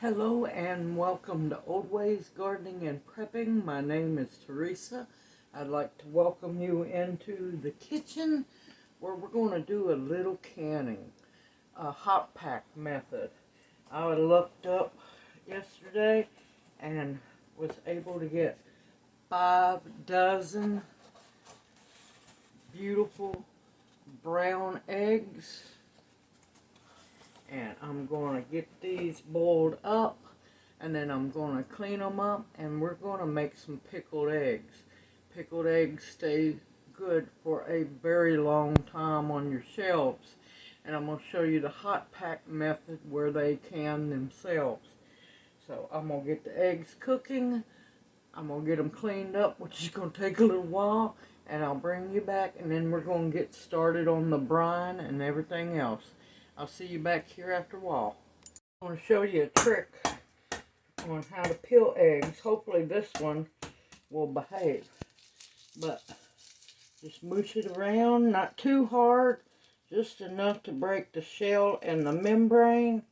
Hello and welcome to Old Ways Gardening and Prepping. My name is Teresa. I'd like to welcome you into the kitchen where we're going to do a little canning, a hot pack method. I looked up yesterday and was able to get 5 dozen beautiful brown eggs. And I'm going to get these boiled up, and then I'm going to clean them up, and we're going to make some pickled eggs. Pickled eggs stay good for a very long time on your shelves. And I'm going to show you the hot pack method where they can themselves. So I'm going to get the eggs cooking. I'm going to get them cleaned up, which is going to take a little while. And I'll bring you back, and then we're going to get started on the brine and everything else. I'll see you back here after a while. I'm going to show you a trick on how to peel eggs. Hopefully this one will behave. But just moosh it around, not too hard, just enough to break the shell and the membrane.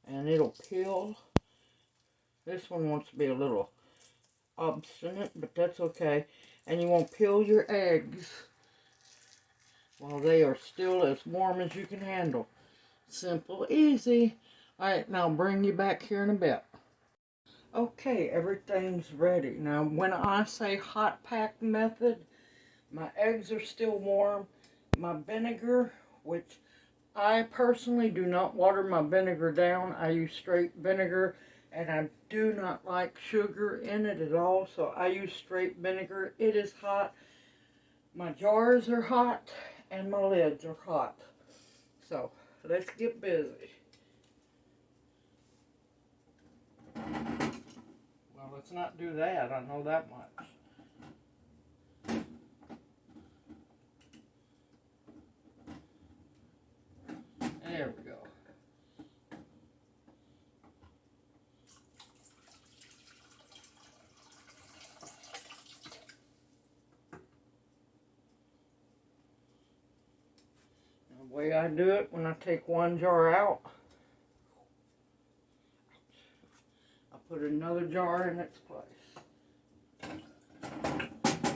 And it'll peel. This one wants to be a little obstinate, but that's okay. And you won't peel your eggs while they are still as warm as you can handle. Simple, easy. Alright, now I'll bring you back here in a bit. Okay, everything's ready. Now, when I say hot pack method, my eggs are still warm. My vinegar, which I personally do not water my vinegar down. I use straight vinegar, and I do not like sugar in it at all, so I use straight vinegar. It is hot. My jars are hot, and my lids are hot. So, let's get busy. Well, let's not do that. I know that much. There we go. The way I do it, when I take one jar out, I put another jar in its place.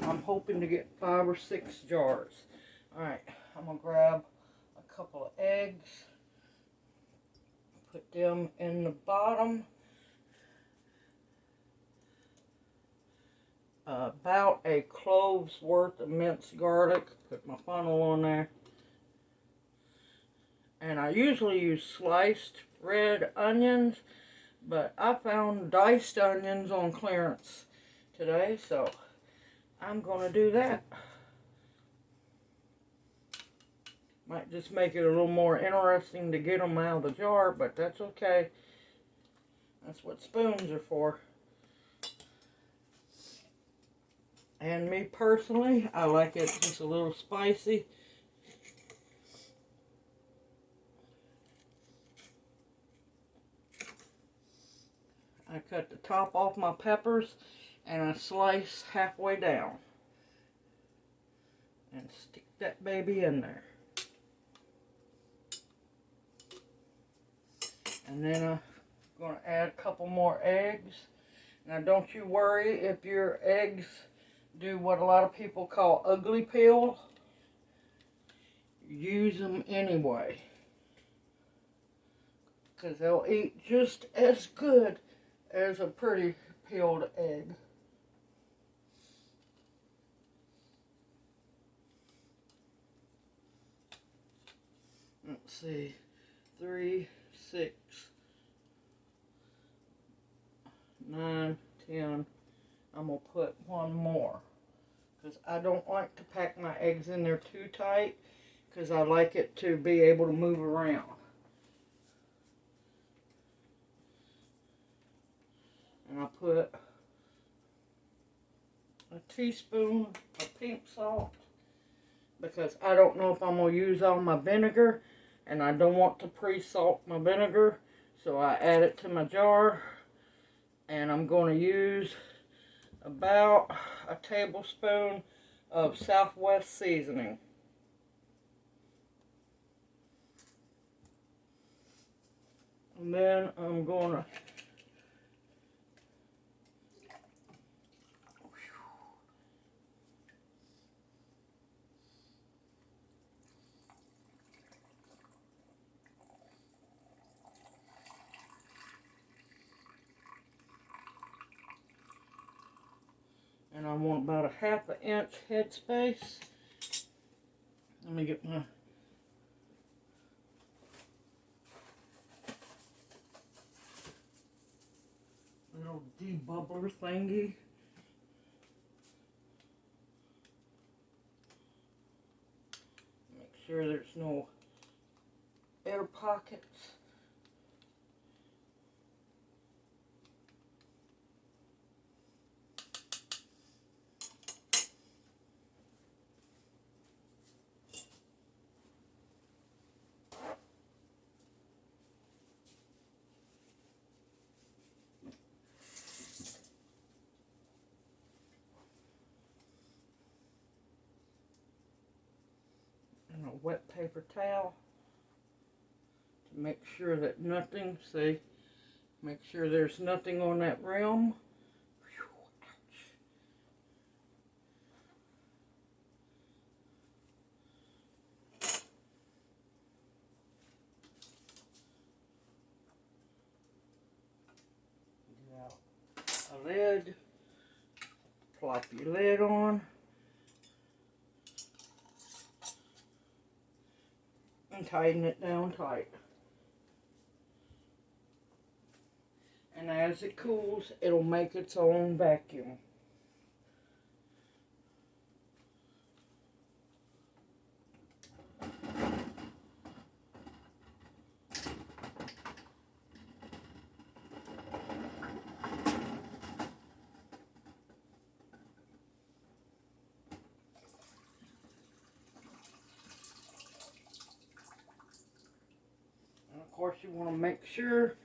I'm hoping to get 5 or 6 jars. Alright, I'm going to grab a couple of eggs, put them in the bottom. About a clove's worth of minced garlic. Put my funnel on there. And I usually use sliced red onions, but I found diced onions on clearance today, so I'm going to do that. Might just make it a little more interesting to get them out of the jar, but that's okay. That's what spoons are for. And me personally, I like it just a little spicy. I cut the top off my peppers and I slice halfway down. And stick that baby in there. And then I'm going to add a couple more eggs. Now don't you worry if your eggs do what a lot of people call ugly peel. Use them anyway, because they'll eat just as good as a pretty peeled egg. Let's see, 3, 6, 9, 10. I'm going to put one more, because I don't like to pack my eggs in there too tight, because I like it to be able to move around. And I put a teaspoon of pink salt, because I don't know if I'm going to use all my vinegar, and I don't want to pre-salt my vinegar, so I add it to my jar. And I'm going to use about a tablespoon of Southwest seasoning. And then I'm gonna and I want about a ½ inch headspace. Let me get my little debubbler thingy. Make sure there's no air pockets. And a wet paper towel to make sure that nothing, see, make sure there's nothing on that rim. A lid, plop your lid on, and tighten it down tight. And as it cools, it'll make its own vacuum. And of course, you want to make sure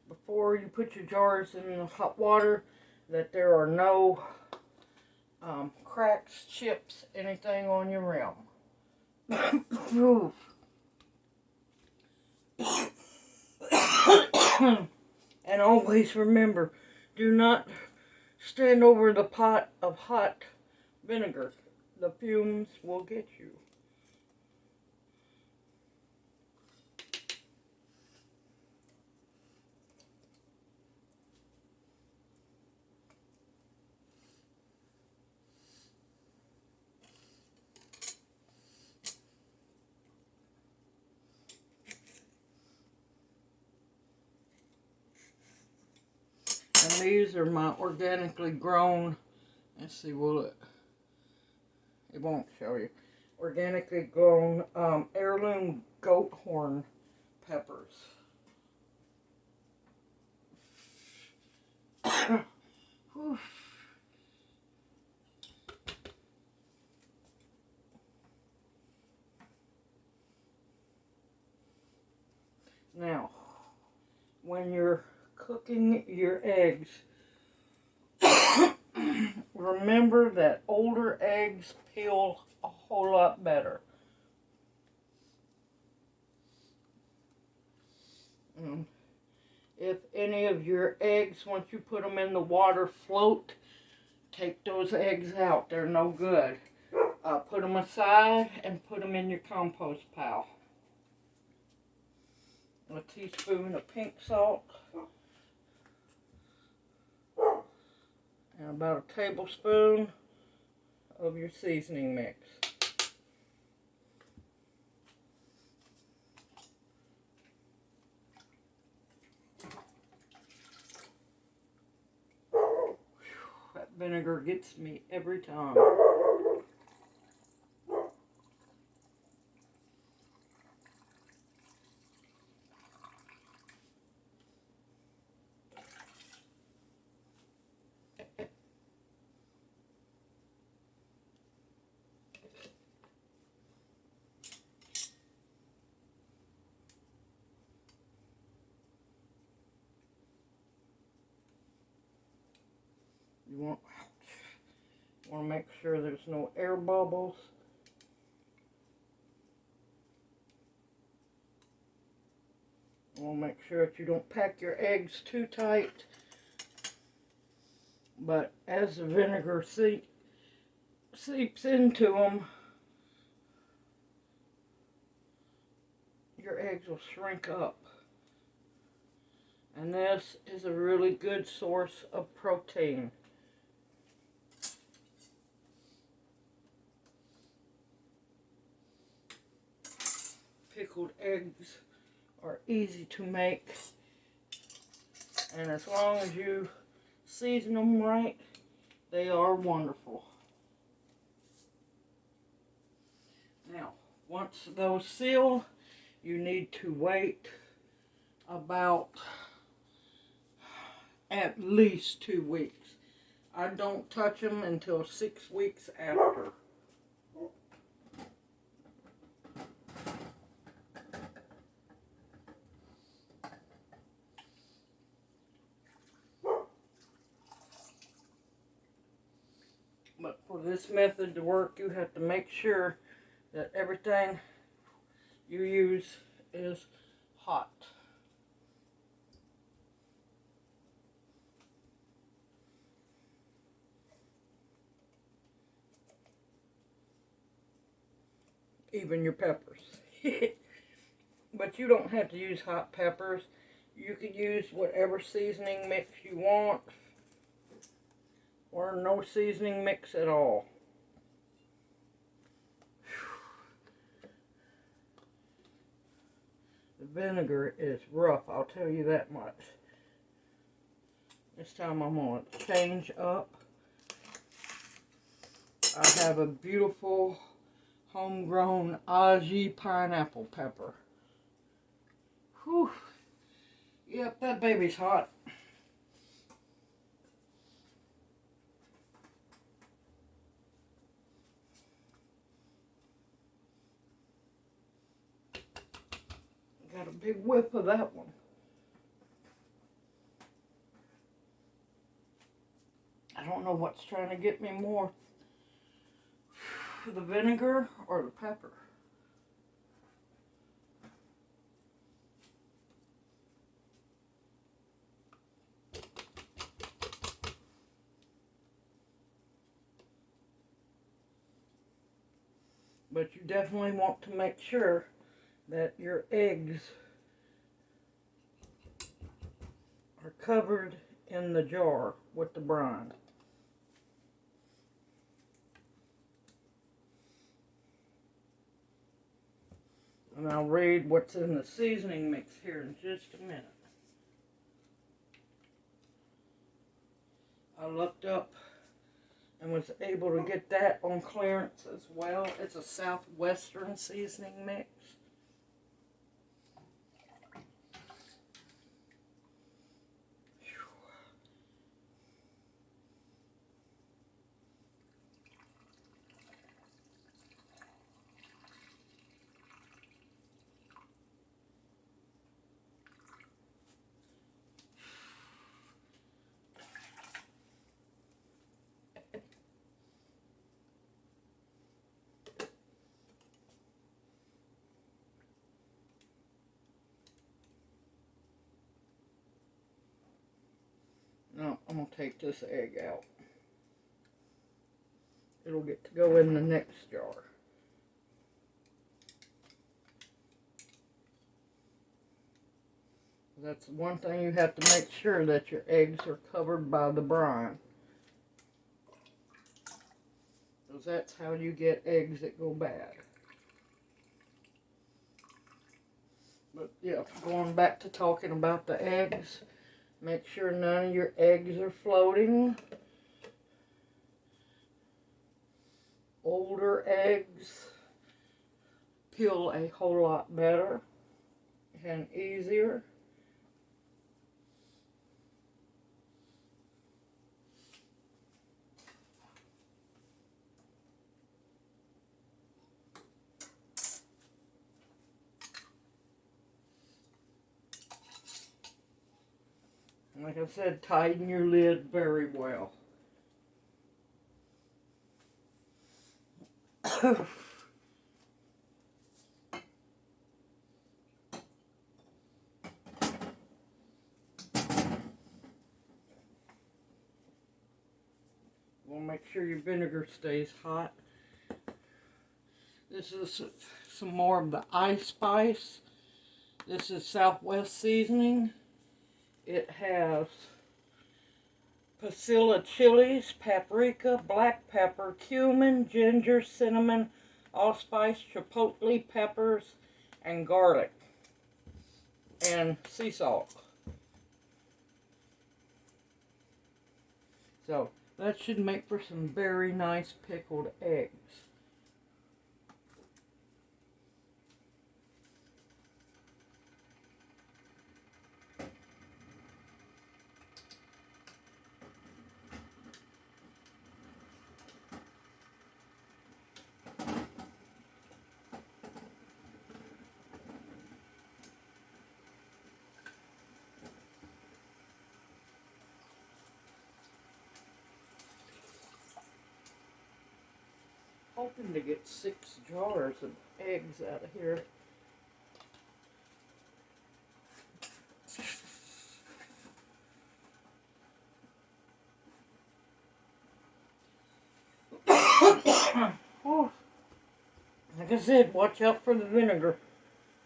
before you put your jars in the hot water that there are no cracks, chips, anything on your rim. And always remember, do not stand over the pot of hot vinegar. The fumes will get you. And these are my organically grown, let's see, will it won't show you, organically grown heirloom goat horn peppers. Now, when you're cooking your eggs, remember that older eggs peel a whole lot better. If any of your eggs, once you put them in the water, float, take those eggs out. They're no good. Put them aside and put them in your compost pile. A teaspoon of pink salt. And about a tablespoon of your seasoning mix. That vinegar gets me every time. You want to make sure there's no air bubbles. We'll make sure that you don't pack your eggs too tight. But as the vinegar seeps into them, your eggs will shrink up. And this is a really good source of protein. Pickled eggs are easy to make, and as long as you season them right, they are wonderful. Now, once those seal, you need to wait about at least 2 weeks. I don't touch them until 6 weeks after. But for this method to work, you have to make sure that everything you use is hot. Even your peppers. But you don't have to use hot peppers. You can use whatever seasoning mix you want, or no seasoning mix at all. The vinegar is rough, I'll tell you that much. This time I'm going to change up. I have a beautiful homegrown Aussie pineapple pepper. Whew. Yep, that baby's hot. Got a big whiff of that one. I don't know what's trying to get me more, the vinegar or the pepper. But you definitely want to make sure that your eggs are covered in the jar with the brine. And I'll read what's in the seasoning mix here in just a minute. I looked up and was able to get that on clearance as well. It's a southwestern seasoning mix. Now, I'm going to take this egg out. It'll get to go in the next jar. That's one thing, you have to make sure that your eggs are covered by the brine. Because that's how you get eggs that go bad. But yeah, going back to talking about the eggs, make sure none of your eggs are floating. Older eggs peel a whole lot better and easier. Like I said, tighten your lid very well. Make sure your vinegar stays hot. This is some more of the iSpice. This is Southwest seasoning. It has pasilla chilies, paprika, black pepper, cumin, ginger, cinnamon, allspice, chipotle peppers, and garlic, and sea salt. So that should make for some very nice pickled eggs. Hoping to get 6 jars of eggs out of here. Oh, like I said, watch out for the vinegar.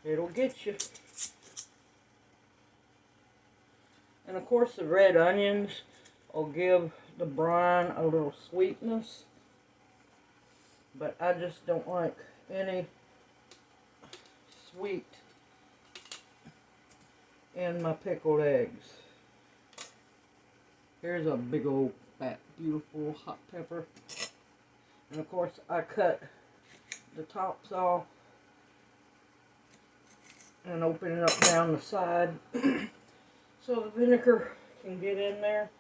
It'll get you. And of course the red onions will give the brine a little sweetness. But I just don't like any sweet in my pickled eggs. Here's a big old fat beautiful hot pepper. And of course I cut the tops off and open it up down the side so the vinegar can get in there.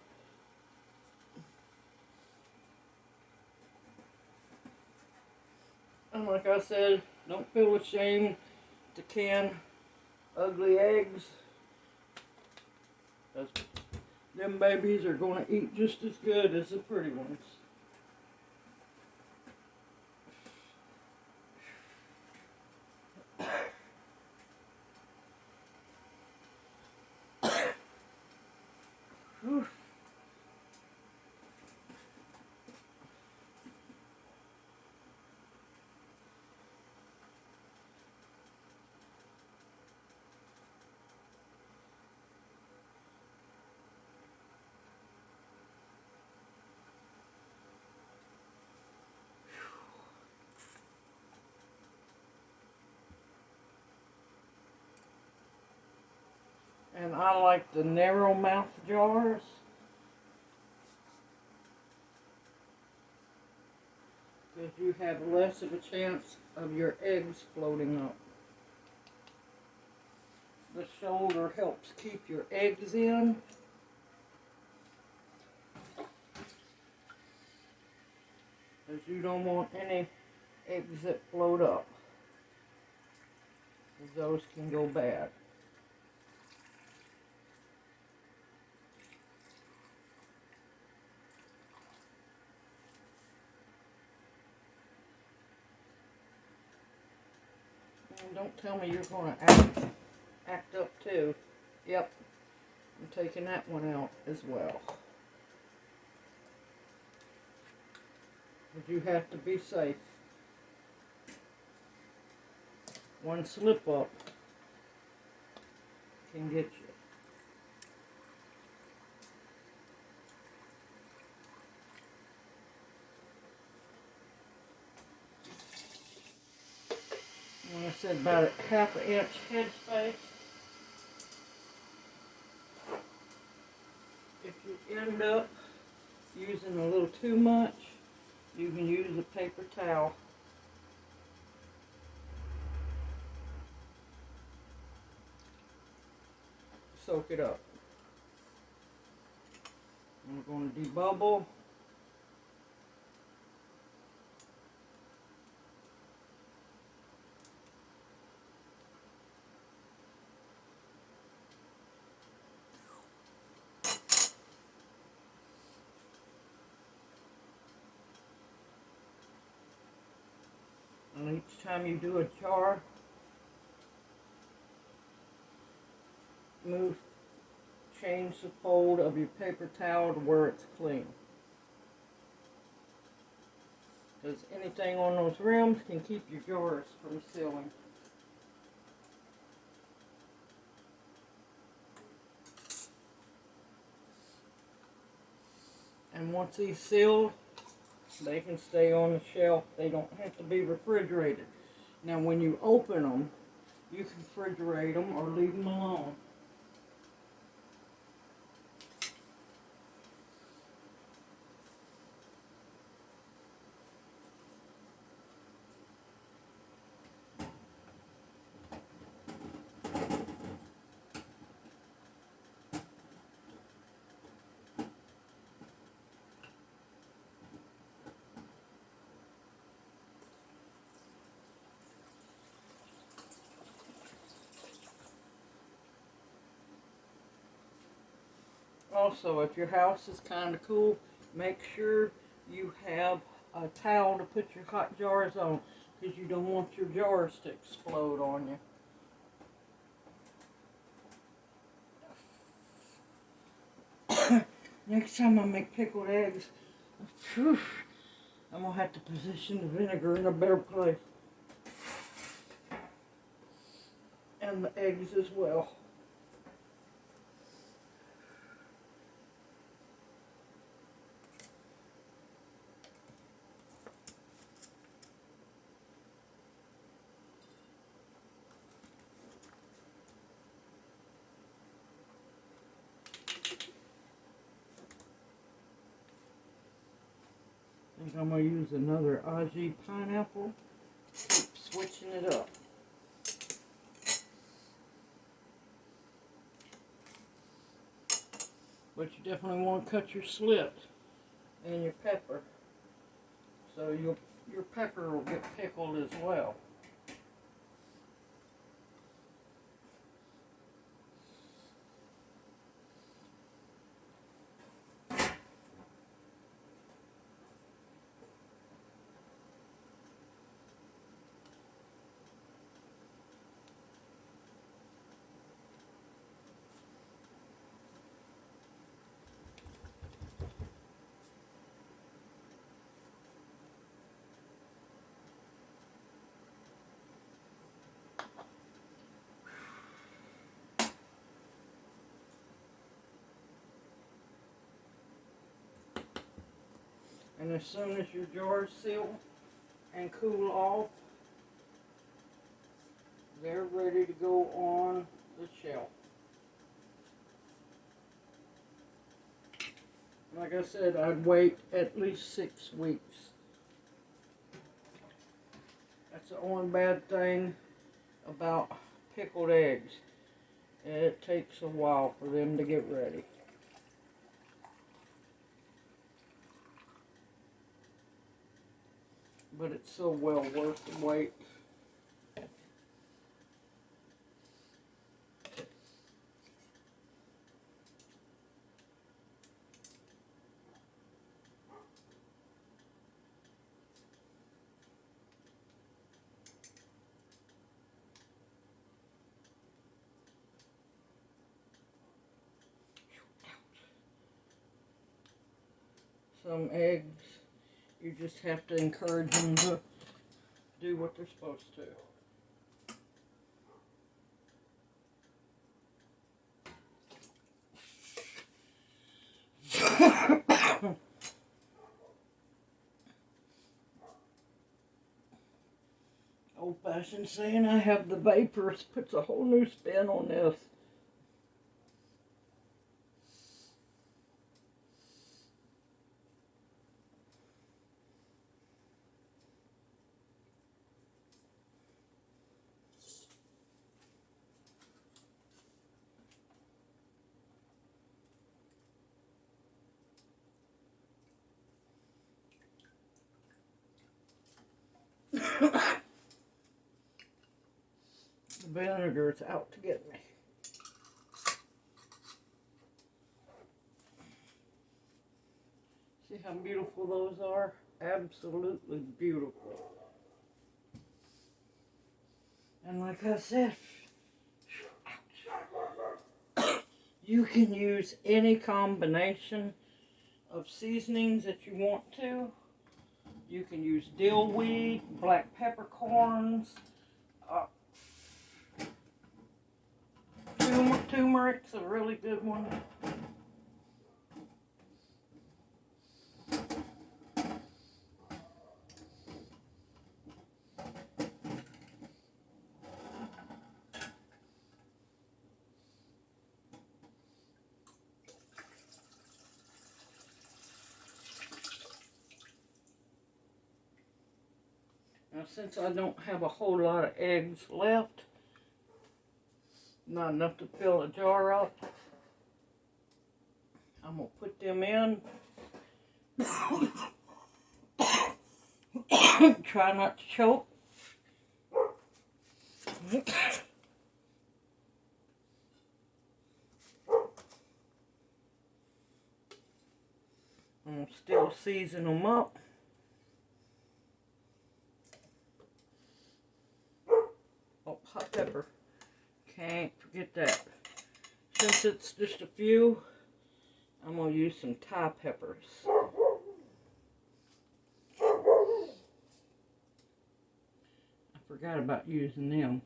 And like I said, don't feel ashamed to can ugly eggs, because them babies are going to eat just as good as the pretty ones. Whew. And I like the narrow mouth jars, because you have less of a chance of your eggs floating up. The shoulder helps keep your eggs in. Because you don't want any eggs that float up, because those can go bad. And don't tell me you're going to act up too. Yep, I'm taking that one out as well. But you have to be safe. One slip up can get you. And I said about a ½ inch headspace. If you end up using a little too much, you can use a paper towel. Soak it up. And we're going to debubble. And each time you do a jar, change the fold of your paper towel to where it's clean. because anything on those rims can keep your jars from sealing. And once these sealed, they can stay on the shelf. They don't have to be refrigerated. Now when you open them, you can refrigerate them or leave them alone. Also, if your house is kind of cool, make sure you have a towel to put your hot jars on, because you don't want your jars to explode on you. Next time I make pickled eggs, whew, I'm going to have to position the vinegar in a better place. And the eggs as well. I think I'm going to use another Aji pineapple. Keep switching it up. But you definitely want to cut your slit and your pepper, so your pepper will get pickled as well. And as soon as your jars seal and cool off, they're ready to go on the shelf. Like I said, I'd wait at least 6 weeks. That's the only bad thing about pickled eggs. It takes a while for them to get ready. But it's so well worth the wait. Some eggs, you just have to encourage them to do what they're supposed to. Old-fashioned saying, I have the vapors, puts a whole new spin on this. The vinegar's out to get me. See how beautiful those are? Absolutely beautiful. And like I said, you can use any combination of seasonings that you want to. You can use dill weed, black peppercorns, turmeric's a really good one. Now, since I don't have a whole lot of eggs left, not enough to fill a jar up, I'm going to put them in. Try not to choke. I'm going to still season them up. Oh, hot pepper. Can't forget that. Since it's just a few, I'm going to use some Thai peppers. I forgot about using them.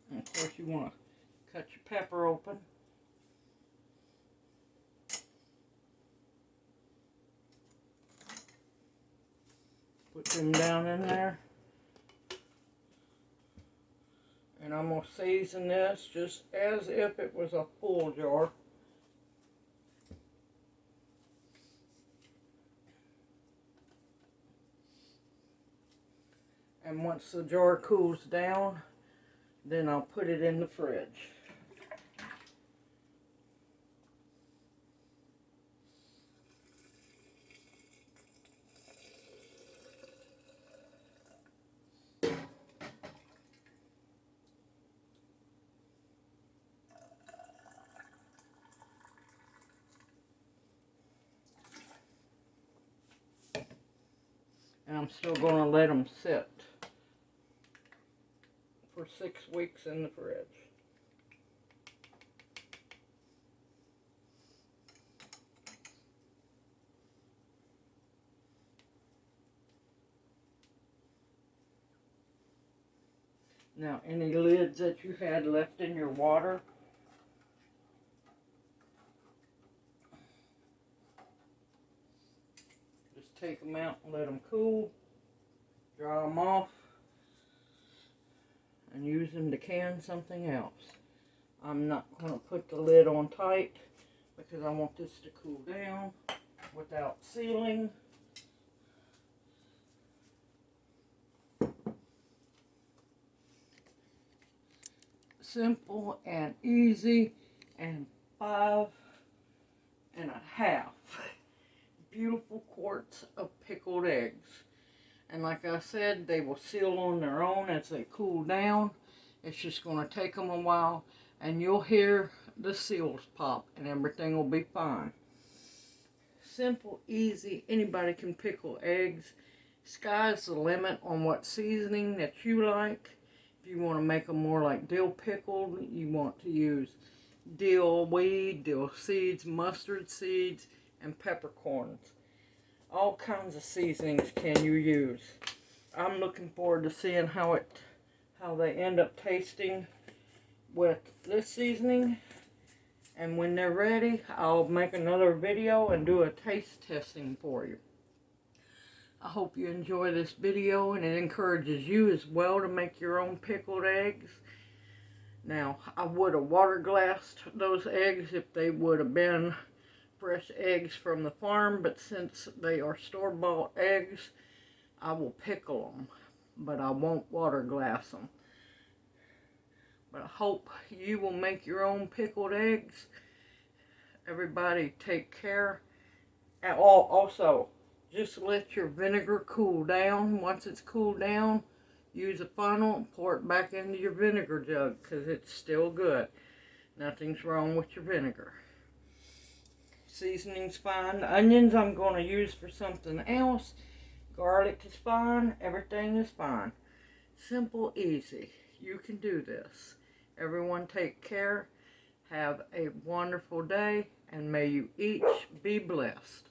And of course you want to cut your pepper open. Put them down in there. And I'm going to season this just as if it was a full jar. And once the jar cools down, then I'll put it in the fridge. And I'm still going to let them sit for 6 weeks in the fridge. Now, any lids that you had left in your water, just take them out and let them cool, dry them off, and use them to can something else. I'm not going to put the lid on tight because I want this to cool down without sealing. Simple and easy, and 5.5 beautiful quarts of pickled eggs. And like I said, they will seal on their own as they cool down. It's just going to take them a while, and you'll hear the seals pop and everything will be fine. Simple, easy, anybody can pickle eggs. Sky's the limit on what seasoning that you like. If you want to make them more like dill pickled, you want to use dill weed, dill seeds, mustard seeds, and peppercorns. All kinds of seasonings can you use. I'm looking forward to seeing how they end up tasting with this seasoning. And when they're ready, I'll make another video and do a taste testing for you. I hope you enjoy this video and it encourages you as well to make your own pickled eggs. Now, I would have water glassed those eggs if they would have been fresh eggs from the farm, but since they are store-bought eggs, I will pickle them, but I won't water glass them. But I hope you will make your own pickled eggs. Everybody take care. And also, just let your vinegar cool down. Once it's cooled down, use a funnel and pour it back into your vinegar jug because it's still good. Nothing's wrong with your vinegar. Seasoning's fine. The onions I'm going to use for something else. Garlic is fine. Everything is fine. Simple, easy. You can do this. Everyone take care. Have a wonderful day, and may you each be blessed.